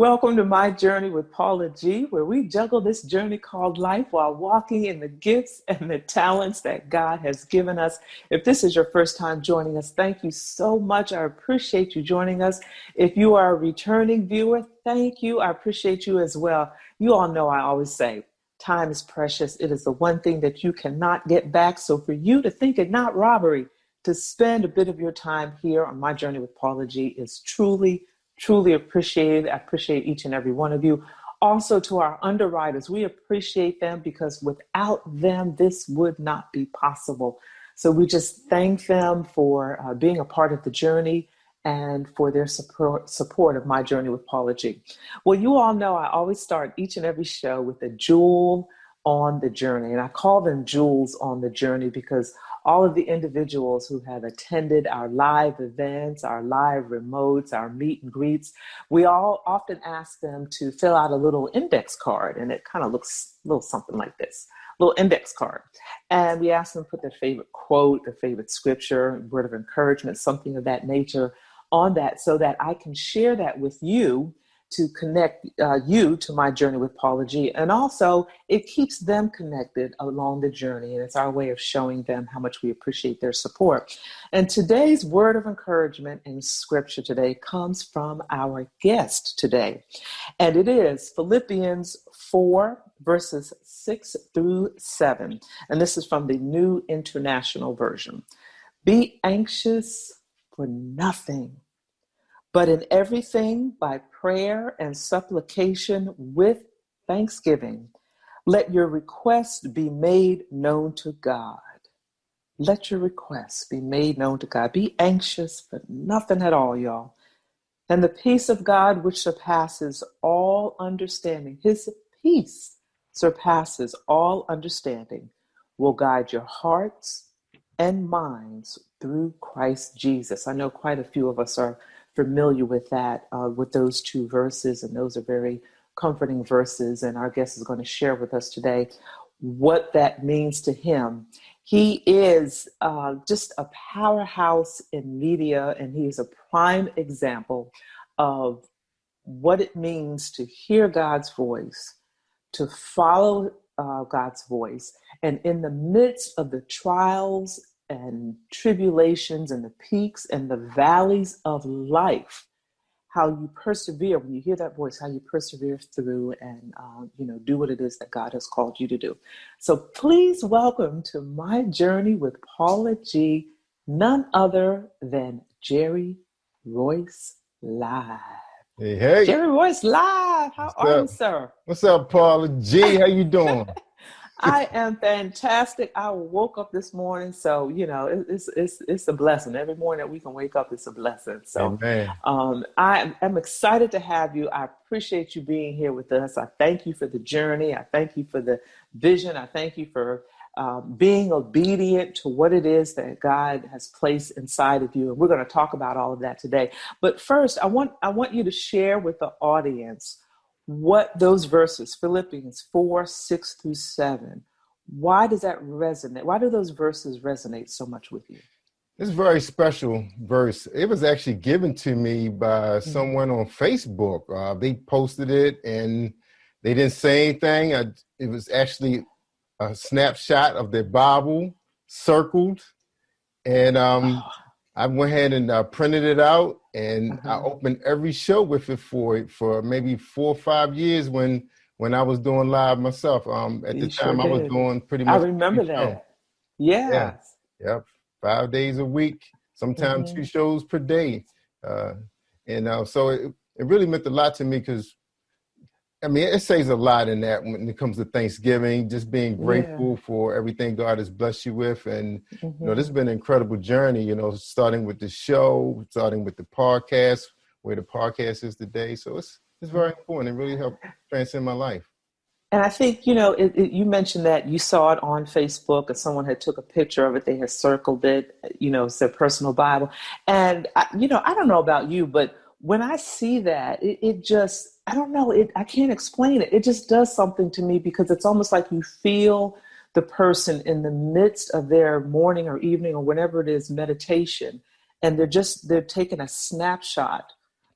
Welcome to My Journey with Paula G, where we juggle this journey called life while walking in the gifts and the talents that God has given us. If this is your first time joining us, thank you so much. I appreciate you joining us. If you are a returning viewer, thank you. I appreciate you as well. You all know I always say, time is precious. It is the one thing that you cannot get back. So for you to think it not robbery, to spend a bit of your time here on My Journey with Paula G is truly appreciated. I appreciate each and every one of you. Also to our underwriters, we appreciate them because without them, this would not be possible. So we just thank them for being a part of the journey and for their support of My Journey with Paula G. Well, you all know I always start each and every show with a jewel on the journey. And I call them jewels on the journey because all of the individuals who have attended our live events, our live remotes, our meet and greets, we all often ask them to fill out a little index card, and it kind of looks a little something like this, little index card. And we ask them to put their favorite quote, their favorite scripture, word of encouragement, something of that nature on that so that I can share that with you to connect you to My Journey with Paula G. And also, it keeps them connected along the journey. And it's our way of showing them how much we appreciate their support. And today's word of encouragement in scripture today comes from our guest today. And it is Philippians 4, verses 6 through 7. And this is from the New International Version. Be anxious for nothing, but in everything, by prayer and supplication with thanksgiving, let your requests be made known to God. Let your requests be made known to God. Be anxious for nothing at all, y'all. And the peace of God, which surpasses all understanding, his peace surpasses all understanding, will guide your hearts and minds through Christ Jesus. I know quite a few of us are familiar with that, with those two verses, and those are very comforting verses. And our guest is going to share with us today what that means to him. He is just a powerhouse in media, and he is a prime example of what it means to hear God's voice, to follow God's voice, and in the midst of the trials and tribulations and the peaks and the valleys of life, how you persevere when you hear that voice, how you persevere through and do what it is that God has called you to do. So please welcome to My Journey with Paula G, none other than Jerry Royce live. Hey. Jerry Royce live. How are you, sir? What's up, Paula G? How you doing? I am fantastic. I woke up this morning, so it's a blessing. Every morning that we can wake up, it's a blessing. So, I am excited to have you. I appreciate you being here with us. I thank you for the journey. I thank you for the vision. I thank you for being obedient to what it is that God has placed inside of you. And we're going to talk about all of that today. But first, I want you to share with the audience what those verses, Philippians 4, 6 through 7, why does that resonate? Why do those verses resonate so much with you? It's a very special verse. It was actually given to me by someone on Facebook. They posted it and they didn't say anything. It was actually a snapshot of their Bible circled. And I went ahead and printed it out, and I opened every show with it for maybe 4 or 5 years when I was doing live myself. At the time, I was doing pretty much. I remember that. Yes. Yeah. 5 days a week, sometimes 2 shows per day. So it really meant a lot to me because, I mean, it says a lot in that when it comes to Thanksgiving, just being grateful for everything God has blessed you with. And, this has been an incredible journey, starting with the show, starting with the podcast, where the podcast is today. So it's very important. It really helped transcend my life. And I think, you mentioned that you saw it on Facebook and someone had took a picture of it. They had circled it, said personal Bible. And, I don't know about you, but when I see that, it just, I don't know, I can't explain it. It just does something to me because it's almost like you feel the person in the midst of their morning or evening or whenever it is meditation. And they're taking a snapshot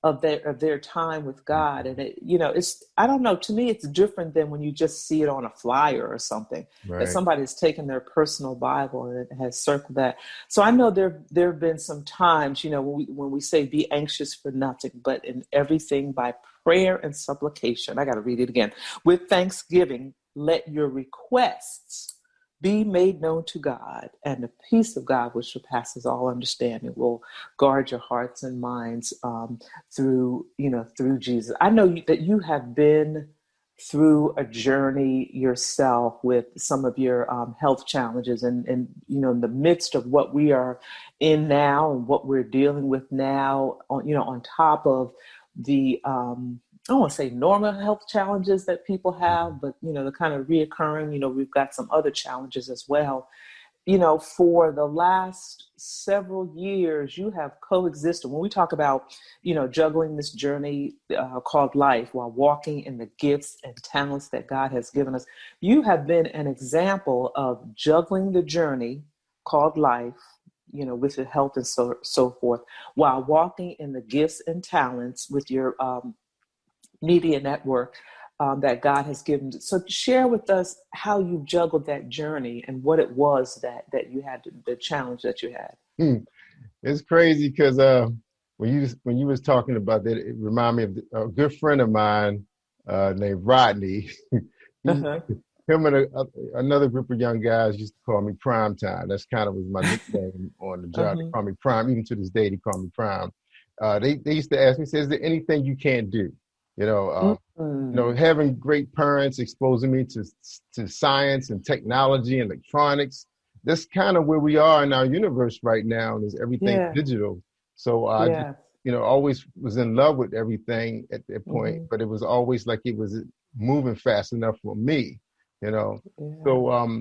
of their time with God. And it, it's, I don't know, to me, it's different than when you just see it on a flyer or something, that Right. somebody's taken their personal Bible and it has circled that. So I know there have been some times, when we say be anxious for nothing, but in everything by prayer and supplication. I got to read it again. With thanksgiving, let your requests be made known to God, and the peace of God, which surpasses all understanding, will guard your hearts and minds through Jesus. I know that you have been through a journey yourself with some of your health challenges, and in the midst of what we are in now and what we're dealing with now, on top of the I don't want to say normal health challenges that people have, but the kind of reoccurring, we've got some other challenges as well. For the last several years, you have coexisted. When we talk about, juggling this journey called life while walking in the gifts and talents that God has given us, you have been an example of juggling the journey called life, with your health and so forth, while walking in the gifts and talents with your media network that God has given. So share with us how you juggled that journey and what it was that you had, the challenge that you had. It's crazy because when you was talking about that, it reminded me of a good friend of mine named Rodney. he, Uh-huh. him and another group of young guys used to call me Prime Time. That's kind of was my nickname on the job. They Uh-huh. call me Prime. Even to this day, they call me Prime. They used to ask me, "Is there anything you can't do?" You know, Mm-hmm. having great parents exposing me to science and technology and electronics. That's kind of where we are in our universe right now, and is everything Yeah. digital. So I just, Yeah. always was in love with everything at that point, Mm-hmm. but it was always like it was moving fast enough for me, you know. Yeah. So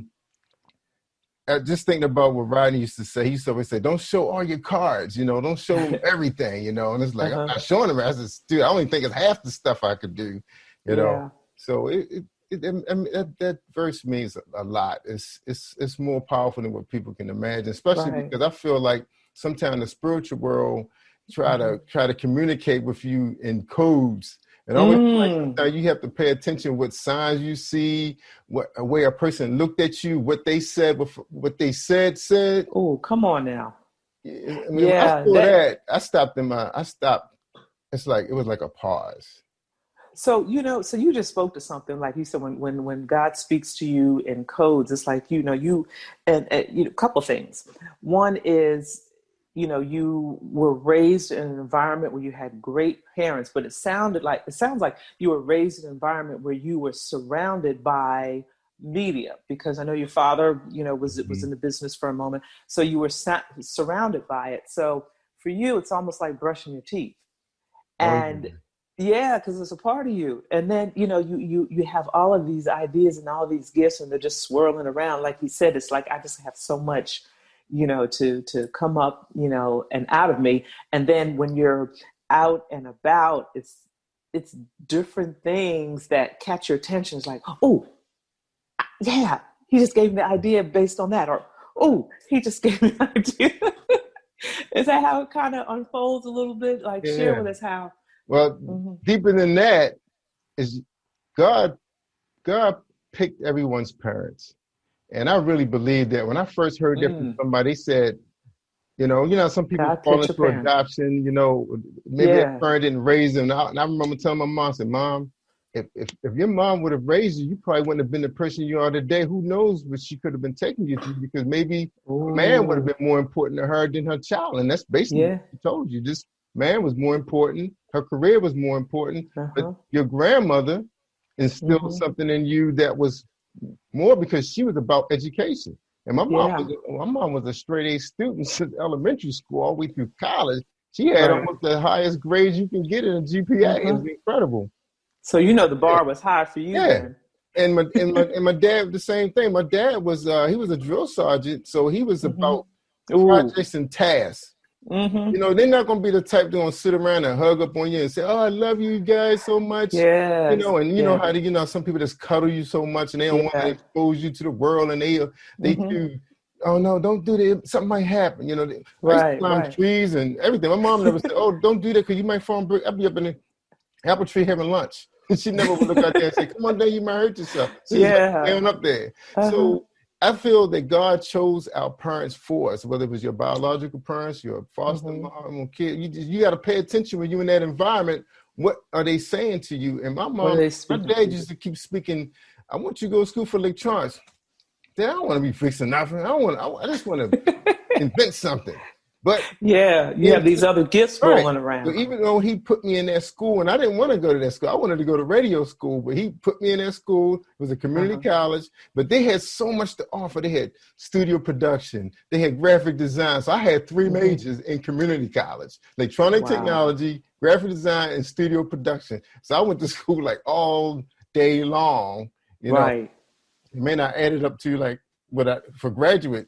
just thinking about what Rodney used to say, he used to always say, "Don't show all your cards, don't show them everything, And it's like, I'm Uh-huh. not showing them. As a student, I don't even think it's half the stuff I could do, you know. Yeah. So I mean, that verse means a lot. It's more powerful than what people can imagine, especially Right. because I feel like sometimes the spiritual world Mm-hmm. try to communicate with you in codes. And I always feel like Mm. sometimes you have to pay attention what signs you see, what a way a person looked at you, what they said, what they said. Oh, come on now. I mean, when I Yeah, saw that. that, I stopped. It's like it was like a pause. So, so you just spoke to something, like you said, when God speaks to you in codes, it's like, and a couple things. One is, you were raised in an environment where you had great parents, but it sounds like you were raised in an environment where you were surrounded by media, because I know your father, was Mhm. in the business for a moment. So you were surrounded by it. So for you, it's almost like brushing your teeth. Oh And yeah. yeah, because it's a part of you. And then you have all of these ideas and all of these gifts, and they're just swirling around. Like you said, it's like I just have so much to come up, and out of me. And then when you're out and about, it's different things that catch your attention. It's like, oh yeah, he just gave me the idea based on that, or oh, he just gave me an idea. Is that how it kind of unfolds a little bit? Like, share Yeah. with us how. Well, Hmm. deeper than that is God. God picked everyone's parents, and I really believe that. When I first heard that from Mm. somebody, they said, some people God fall picked your into parents. adoption. Maybe their Yeah. parent didn't raise them. And I remember telling my mom, I said, "Mom, if your mom would have raised you, you probably wouldn't have been the person you are today. Who knows what she could have been taking you through? Because maybe a man would have Oh, been more important to her than her child." And that's basically what yeah. she told you. This man was more important. Her career was more important. But Uh-huh. your grandmother instilled Mm-hmm. something in you that was more because she was about education. And Yeah. my mom was a straight A student since elementary school all the way through college. She had Right. almost the highest grades you can get in a GPA. It Uh-huh. was incredible. So the bar was high for you Yeah. then. And my dad the same thing. My dad was he was a drill sergeant, so he was Mm-hmm. about Ooh. projects and tasks. Mm-hmm. They're not gonna be the type that gonna sit around and hug up on you and say, "Oh, I love you guys so much." Yes. And Yeah. how some people just cuddle you so much and they don't want to Yeah. expose you to the world and they Mm-hmm. too oh no, don't do that. Something might happen. I used to Right, climb right. trees and everything. My mom never said, oh, don't do that because you might fall and break. I'd be up in the apple tree having lunch. She never would look out there and say, come on down, you might hurt yourself. She just like Yeah. down up there. Uh-huh. So I feel that God chose our parents for us, whether it was your biological parents, your foster Hmm. mom, or kid. You got to pay attention when you're in that environment. What are they saying to you? And What are they my speaking to dad you? used to keep speaking, I want you to go to school for electronics. Dad, I don't want to be fixing nothing. I just want to invent something. But Yeah, you have then, these other gifts right. rolling So around. even though he put me in that school, and I didn't want to go to that school, I wanted to go to radio school, but he put me in that school. It was a community Uh-huh. college, but they had so much to offer. They had studio production, they had graphic design. So I had three Hmm. majors in community college: electronic Wow. technology, graphic design, and studio production. So I went to school like all day long. Right. It may not added up to like what for graduate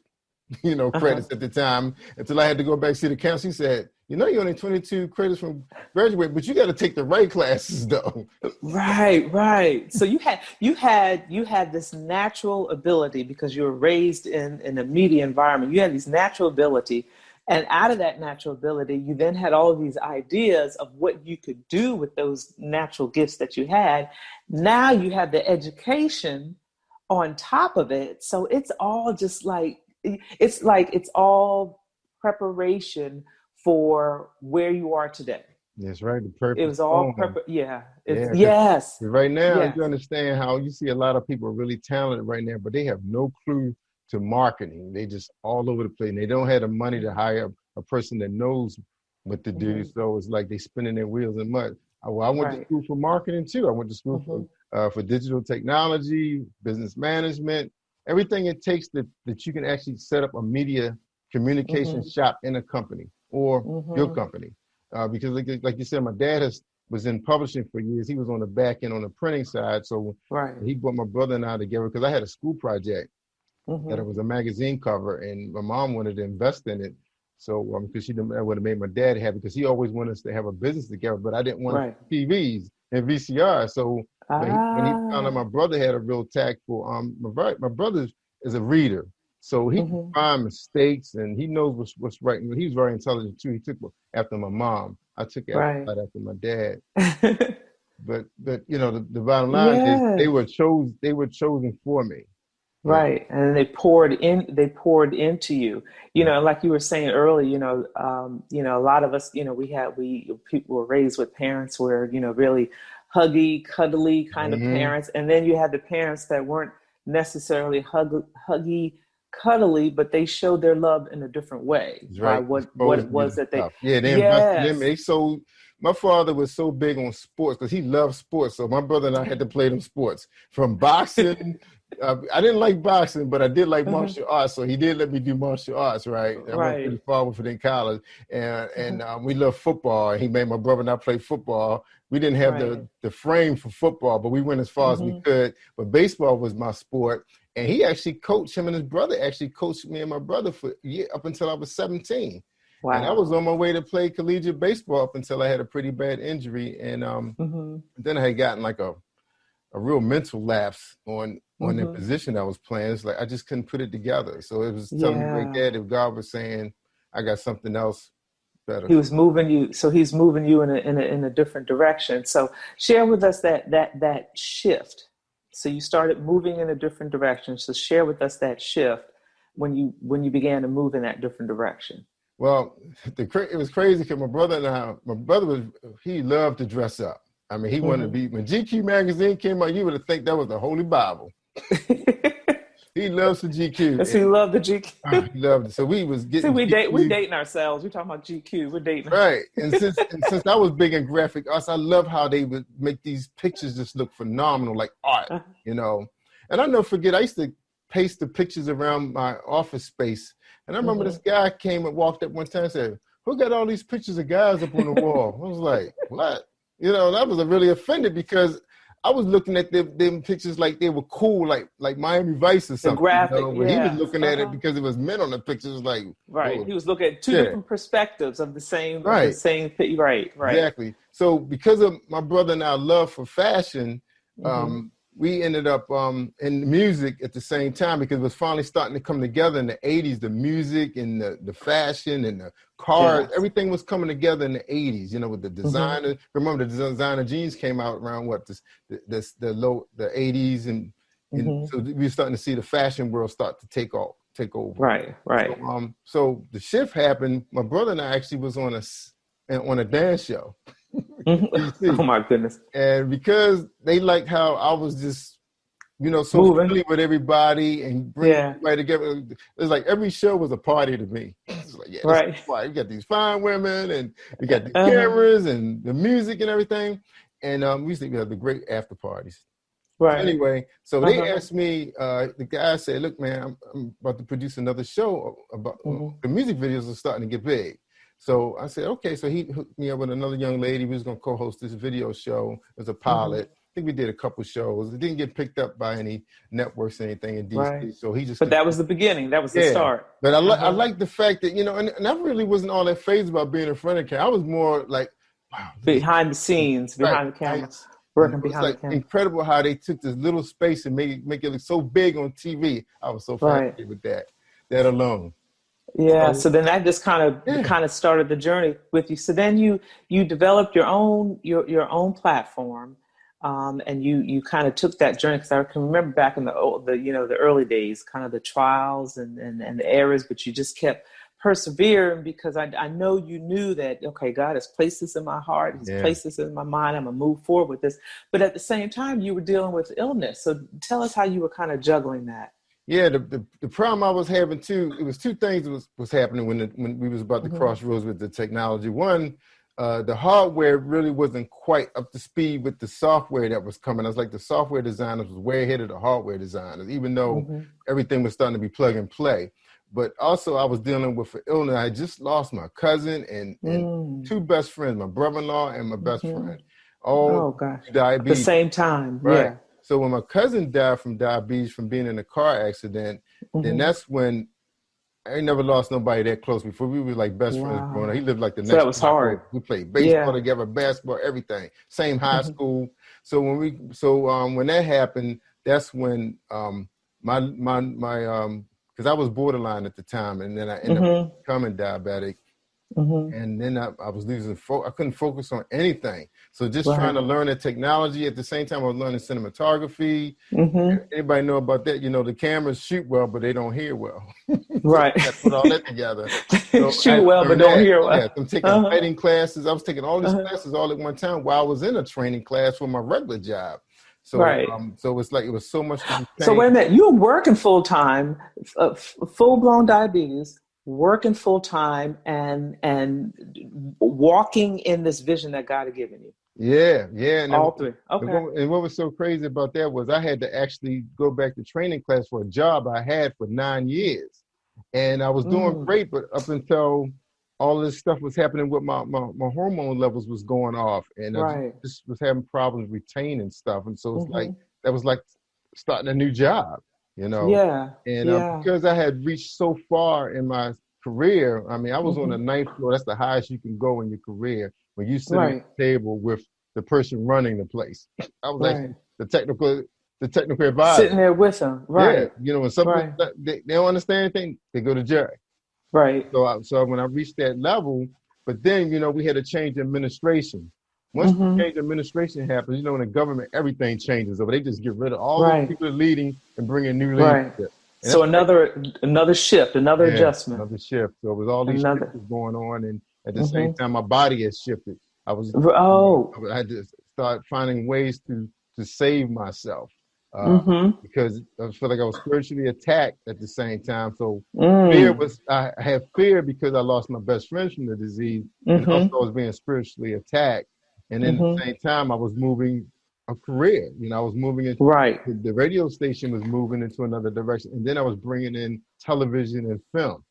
Uh-huh. credits at the time until I had to go back to see the counselor. He said, you're only 22 credits from graduate, but you got to take the right classes though. Right, right. So you had this natural ability because you were raised in a media environment. You had this natural ability, and out of that natural ability, you then had all of these ideas of what you could do with those natural gifts that you had. Now you have the education on top of it. So it's all just like it's all preparation for where you are today. That's right. The It purpose was all on. prep. Yeah. It's Yeah, because yes. right now Yes. you understand how you see a lot of people are really talented right now, but they have no clue to marketing. They just all over the place. And they don't have the money to hire a person that knows what to do. Hmm. So it's like they spinning their wheels in mud. I went to Right. school for marketing too. I went to school Hmm. for digital technology, business management, everything it takes that you can actually set up a media communication Hmm. shop in a company or your Hmm. company. Because like you said, my dad was in publishing for years. He was on the back end on the printing side. So Right. he brought my brother and I together because I had a school project that Hmm. it was a magazine cover, and my mom wanted to invest in it. So because that would have made my dad happy because he always wanted us to have a business together, but I didn't want Right. TVs and VCR. So when he found out Ah. my brother had a real tact for my brother is a reader, so he can Hmm. find mistakes and he knows what's right. And he's very intelligent too. He took after my mom. I took Right. after my dad. But the bottom line is Yes. they were chosen for me. You Right. And they poured into you. know. Like you were saying earlier, a lot of us, people were raised with parents where, really huggy, cuddly kind of Mm-hmm. parents. And then you had the parents that weren't necessarily huggy, cuddly, but they showed their love in a different way That's by right. what Exposed it me was to that they, stuff. Yeah, they invested in me. yes. My father was so big on sports because he loved sports. So my brother and I had to play them sports from boxing. I didn't like boxing, but I did like Uh-huh. martial arts. So he did let me do martial arts, right? I went pretty Right. far with it in college. And Uh-huh. and we loved football. He made my brother and I play football. We didn't have Right. the frame for football, but we went as far as we Hmm. could. But baseball was my sport. And him and his brother actually coached me and my brother for up until I was 17. And I was Wow. on my way to play collegiate baseball up until I had a pretty bad injury. And Hmm. then I had gotten like a real mental lapse on the Hmm. position I was playing. It's like I just couldn't put it together. So it was telling me right Yeah. there that God was saying, I got something else better He for was you. moving you, so he's moving you in a different direction. So share with us that shift. So you started moving in a different direction. So share with us that shift when you began to move in that different direction. Well, it was crazy because my brother he loved to dress up. I mean, he wanted to Hmm. be, when GQ magazine came out, you would have think that was the Holy Bible. He loves the GQ. Does he love the GQ? He loved it. So we was See, getting we're GQ. dating ourselves. We're talking about GQ. We're dating Right. ourselves. And since I was big in graphic arts, I love how they would make these pictures just look phenomenal, like art, you know. And I never forget, I used to paste the pictures around my office space. And I remember this Hmm. guy came and walked up one time and said, who got all these pictures of guys up on the wall? I was like, what? And I was really offended because I was looking at them pictures like they were cool, like Miami Vice or The something, graphic, But he was yes. looking at it Uh-huh. because it was men on the pictures, like, Right. oh, He was looking at two yeah, different perspectives of the same right. thing. Right, right. Exactly. So because of my brother and our love for fashion, Hmm. we ended up in music at the same time because it was finally starting to come together in the 80s. The music and the fashion and the cars, Yes. everything was coming together in the 80s. With the designer. Remember, the designer jeans came out around the 80s, and so we were starting to see the fashion world start to take over. Right. So the shift happened. My brother and I actually was on a dance show. Oh my goodness. And because they liked how I was just, so Moving. friendly with everybody and bringing everybody together. It was like every show was a party to me. It's like, yeah, right. We got these fine women and we got the cameras and the music and everything. And we used to have the great after parties. Right. Anyway, so they asked me, the guy said, look, man, I'm about to produce another show about the music videos are starting to get big. So I said, okay. So he hooked me up with another young lady who was going to co-host this video show as a pilot. I think we did a couple shows. It didn't get picked up by any networks or anything in DC. Right. So he just. But that was the beginning. That was the start. But I like the fact that, and I really wasn't all that fazed about being in front of the camera. I was more like, wow. Behind the scenes, behind the camera. Working behind the camera. Incredible how they took this little space and make it look so big on TV. I was so fascinated with that alone. Yeah. So then that just kind of started the journey with you. So then you developed your own platform, and you kind of took that journey, because I can remember back in the early days, kind of the trials and the errors, but you just kept persevering because I know you knew that, okay, God has placed this in my heart. He's placed this in my mind. I'm going to move forward with this. But at the same time, you were dealing with illness. So tell us how you were kind of juggling that. Yeah, the problem I was having too, it was two things that was happening when we was about to crossroads with the technology. One, the hardware really wasn't quite up to speed with the software that was coming. I was like, the software designers was way ahead of the hardware designers, even though everything was starting to be plug and play. But also I was dealing with an illness. I just lost my cousin and two best friends, my brother-in-law and my best friend, all diabetes. At the same time, right. So when my cousin died from diabetes from being in a car accident, then that's when I ain't never lost nobody that close before. We were like best friends growing up. He lived like the next. So that was hard. We played baseball together, basketball, everything. Same high school. So when that happened, that's when my because I was borderline at the time, and then I ended up becoming diabetic. And then I was losing I couldn't focus on anything. So just trying to learn the technology at the same time, I was learning cinematography. Anybody know about that? The cameras shoot well, but they don't hear well. Right. I put all that together. So shoot well, but don't hear well. Yeah, I'm taking writing classes. I was taking all these classes all at one time while I was in a training class for my regular job. So, so it's like it was so much. So wait a minute, you were working full time, full blown diabetes, working full time, and walking in this vision that God had given you. Yeah. And all three. Okay. And what was so crazy about that was I had to actually go back to training class for a job I had for 9 years, and I was doing great, but up until all this stuff was happening with my hormone levels was going off, and I just was having problems retaining stuff. And so it's like, that was like starting a new job, Yeah. And because I had reached so far in my career, I mean, I was on the 9th floor. That's the highest you can go in your career when you sit at the table with the person running the place. I was actually the technical advisor. Sitting there with them. Right. Yeah. When something they don't understand anything, they go to Jerry. Right. So when I reached that level, but then, we had a change in administration. Once the change in administration happens, in the government, everything changes. Over, they just get rid of all the people leading and bring in new leadership. And so another shift, another adjustment. Another shift. So it was all these shifts going on, and at the same time, my body has shifted. I had to start finding ways to save myself. Because I feel like I was spiritually attacked at the same time. So I had fear because I lost my best friend from the disease, and also I was being spiritually attacked. And then at the same time, I was moving a career. I was moving into the radio station was moving into another direction, and then I was bringing in television and film.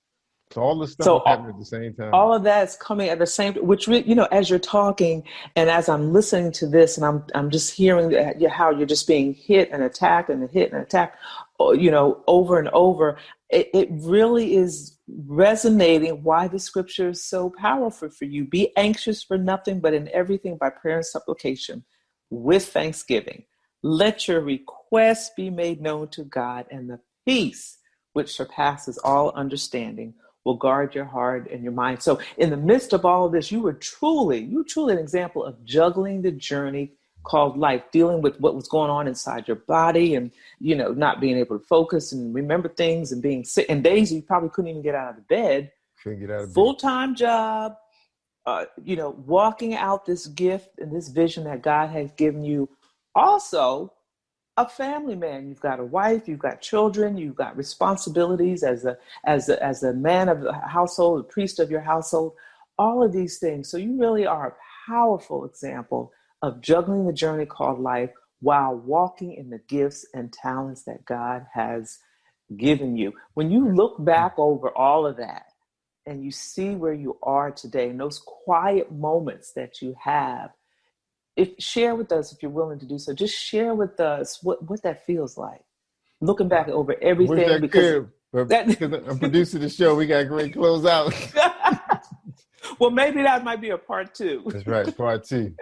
So all this stuff was happening at the same time. All of that's coming at the same time, which, as you're talking and as I'm listening to this, and I'm just hearing how you're just being hit and attacked and hit and attacked, over and over. It really is resonating why the scripture is so powerful for you. Be anxious for nothing, but in everything by prayer and supplication with thanksgiving. Let your requests be made known to God, and the peace which surpasses all understanding will guard your heart and your mind. So in the midst of all of this, you truly an example of juggling the journey called life, dealing with what was going on inside your body and, not being able to focus and remember things and being sick, and days you probably couldn't even get out of the bed. Couldn't get out of bed. Full-time job, walking out this gift and this vision that God has given you. Also, a family man. You've got a wife, you've got children, you've got responsibilities as a man of the household, a priest of your household, all of these things. So you really are a powerful example of juggling the journey called life while walking in the gifts and talents that God has given you. When you look back over all of that and you see where you are today and those quiet moments that you have, share with us if you're willing to do so. Just share with us what that feels like. Looking back over everything, because I'm producing the show. We got great close out. Well, maybe that might be a part 2. That's right, part 2.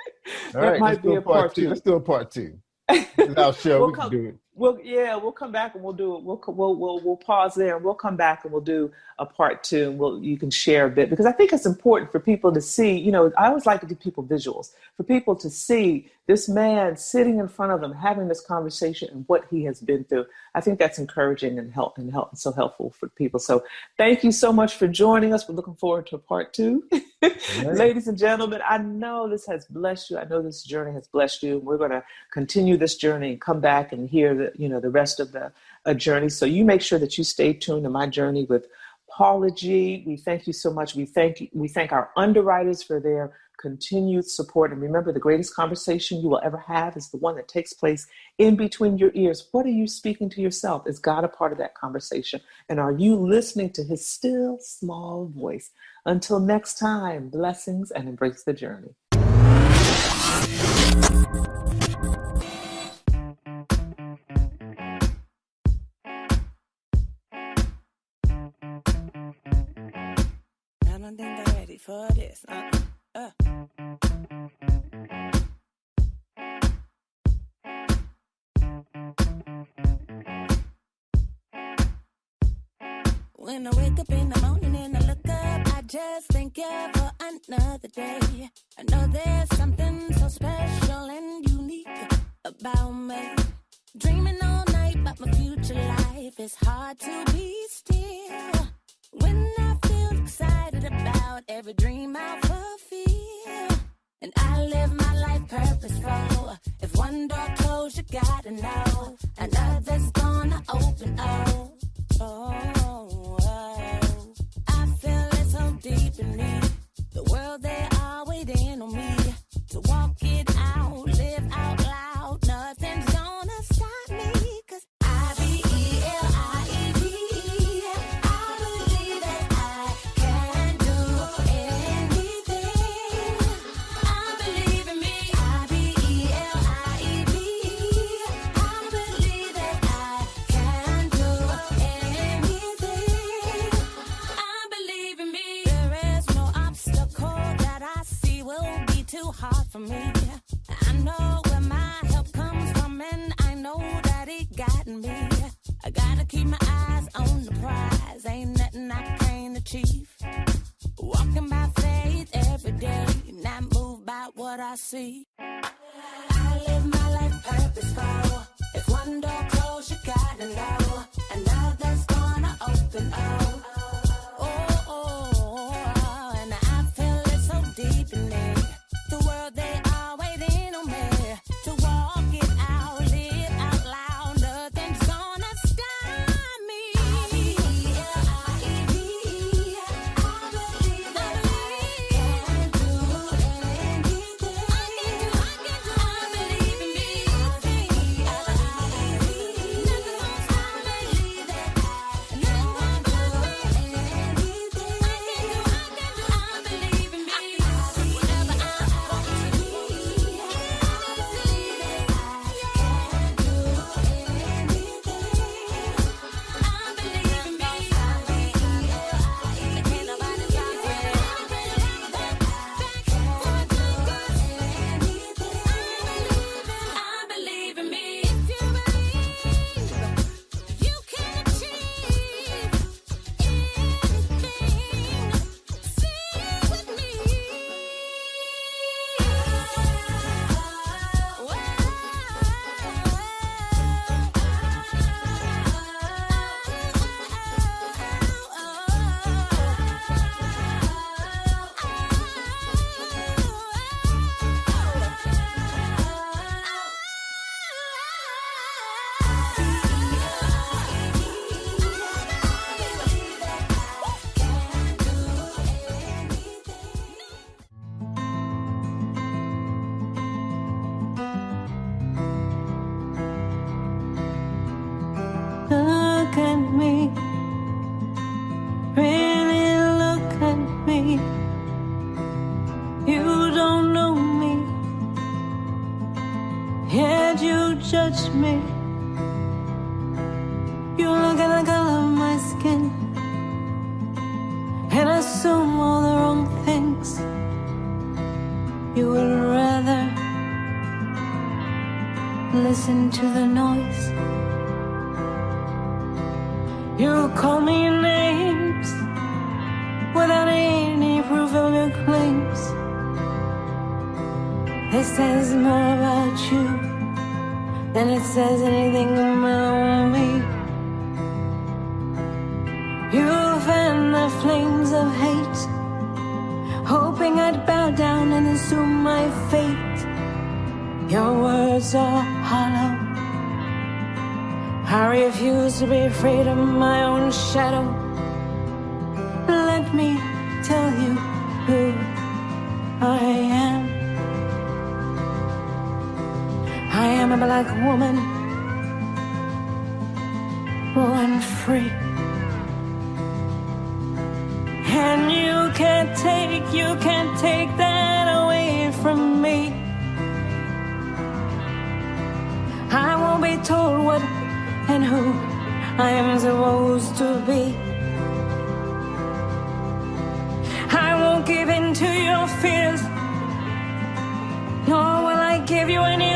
All that right, might be a part 2. Let's do a part 2. It's our show. We can do it. We'll come back and we'll do it. We'll pause there and we'll come back and we'll do a part 2 and you can share a bit, because I think it's important for people to see, I always like to give people visuals, for people to see this man sitting in front of them, having this conversation and what he has been through. I think that's encouraging and so helpful for people. So thank you so much for joining us. We're looking forward to part 2. Ladies and gentlemen, I know this has blessed you. I know this journey has blessed you. We're going to continue this journey and come back and hear the rest of the journey. So you make sure that you stay tuned to my journey with Paula G. We thank you so much. We thank our underwriters for their continued support. And remember, the greatest conversation you will ever have is the one that takes place in between your ears. What are you speaking to yourself? Is God a part of that conversation? And are you listening to his still small voice? Until next time, blessings and embrace the journey. I don't think they're ready for this. When I wake up in the morning and I look up, I just thank you for another day. I know there's something so special and unique about me. Dreaming all night about my future life, it's hard to be still. When I feel excited about every dream I fulfill, and I live my life purposeful. If one door closed, you gotta know another's gonna open up. I feel it so deep in me. The world, they are waiting on me to walk it out, live out loud. Nothing's gonna stop me, 'cause I believe that I can do anything. I believe in me. I believe that I can do anything. I believe in me. There is no obstacle that I see will be too hard for me. I know where my help comes from, and I know that it got me. I gotta keep my eyes on the prize. Ain't nothing I can't achieve. Walking by faith every day, not moved by what I see. I live my life purposeful. If one door closed, you gotta know another's gonna open up. And I feel it so deep in me. The world, they are waiting on me to walk it out, live out loud. Nothing's gonna stop me. I believe that I can do anything. I believe in me. Nothing gonna stop me. Nothing gonna judge me. You look at the color of my skin and assume all the wrong things. You would rather listen to the noise. You call me names without any proof of your claims. This says more about you than it says anything about me. You fan the flames of hate, hoping I'd bow down and assume my fate. Your words are hollow. I refuse to be afraid of my own shadow. Let me tell you who I am. I am a black woman, born free. And you can't take that away from me. I won't be told what and who I am supposed to be. I won't give in to your fears, nor will I give you any